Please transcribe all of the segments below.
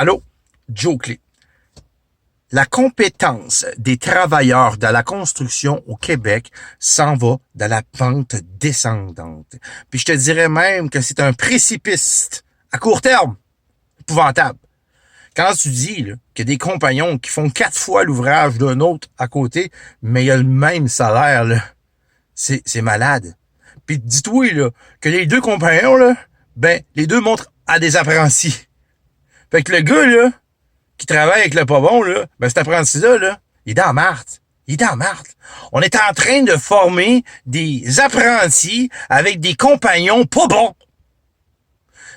Allô? Joe Clé. La compétence des travailleurs de la construction au Québec s'en va dans la pente descendante. Puis je te dirais même que c'est un précipice à court terme. Épouvantable. Quand tu dis là, qu'il y a des compagnons qui font 4 fois l'ouvrage d'un autre à côté, mais il y a le même salaire, là, c'est malade. Puis dis-toi là, que les deux compagnons, là, ben, les deux montrent à des apprentis. Fait que le gars, là, qui travaille avec le pas bon, là, ben cet apprenti-là, là, il est dans Marthe. Il est dans Marthe. On est en train de former des apprentis avec des compagnons pas bons.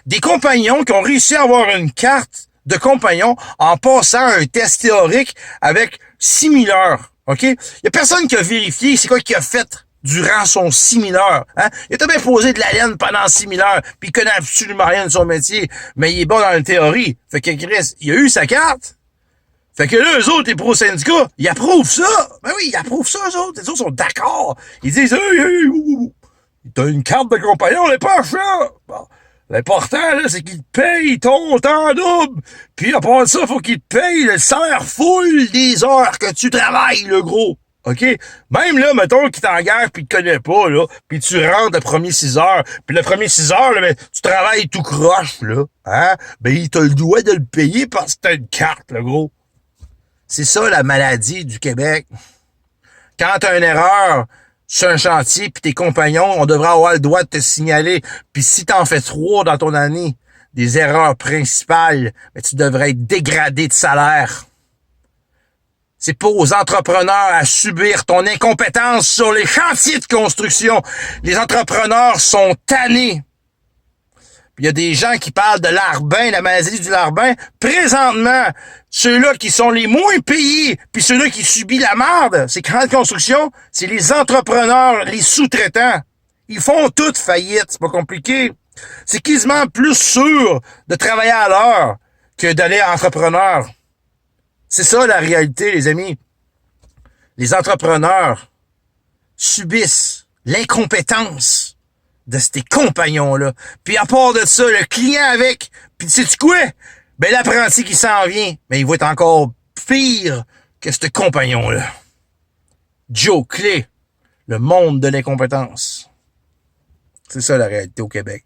Des compagnons qui ont réussi à avoir une carte de compagnon en passant un test théorique avec 6000 heures. OK? Il y a personne qui a vérifié c'est quoi qu'il a fait durant son 6000 heures. Hein? Il a bien posé de la laine pendant 6000 heures, puis il connaît absolument rien de son métier, mais il est bon dans la théorie. Fait que Chris, il a eu sa carte. Fait que là, eux autres, les pro-syndicats, ils approuvent ça. Ben oui, ils approuvent ça, eux autres. Les autres sont d'accord. Ils disent, hey, t'as une carte de compagnon, elle est pas chère. Bon. L'important, là, c'est qu'il te paye ton temps double. Puis à part ça, faut qu'il te paye le salaire full des heures que tu travailles, le gros. OK? Même là, mettons qu'il t'engage pis il te connaît pas, là, pis tu rentres le premier 6 heures, puis le premier 6 heures, là, ben, tu travailles tout croche, là, hein? Ben, il t'a le droit de le payer parce que t'as une carte, le gros. C'est ça, la maladie du Québec. Quand t'as une erreur sur un chantier pis tes compagnons, on devrait avoir le droit de te signaler. Puis si t'en fais 3 dans ton année, des erreurs principales, ben, tu devrais être dégradé de salaire. C'est pas aux entrepreneurs à subir ton incompétence sur les chantiers de construction. Les entrepreneurs sont tannés. Il y a des gens qui parlent de Larbin, la maladie du Larbin. Présentement, ceux-là qui sont les moins payés, puis ceux-là qui subissent la merde, c'est grande construction, c'est les entrepreneurs, les sous-traitants. Ils font toutes faillite, c'est pas compliqué. C'est quasiment plus sûr de travailler à l'heure que d'aller entrepreneur. C'est ça la réalité, les amis. Les entrepreneurs subissent l'incompétence de ces compagnons-là. Puis à part de ça, le client avec, puis sais-tu quoi? Ben l'apprenti qui s'en vient, ben il va être encore pire que ce compagnon-là. Joe Clé, le monde de l'incompétence. C'est ça la réalité au Québec.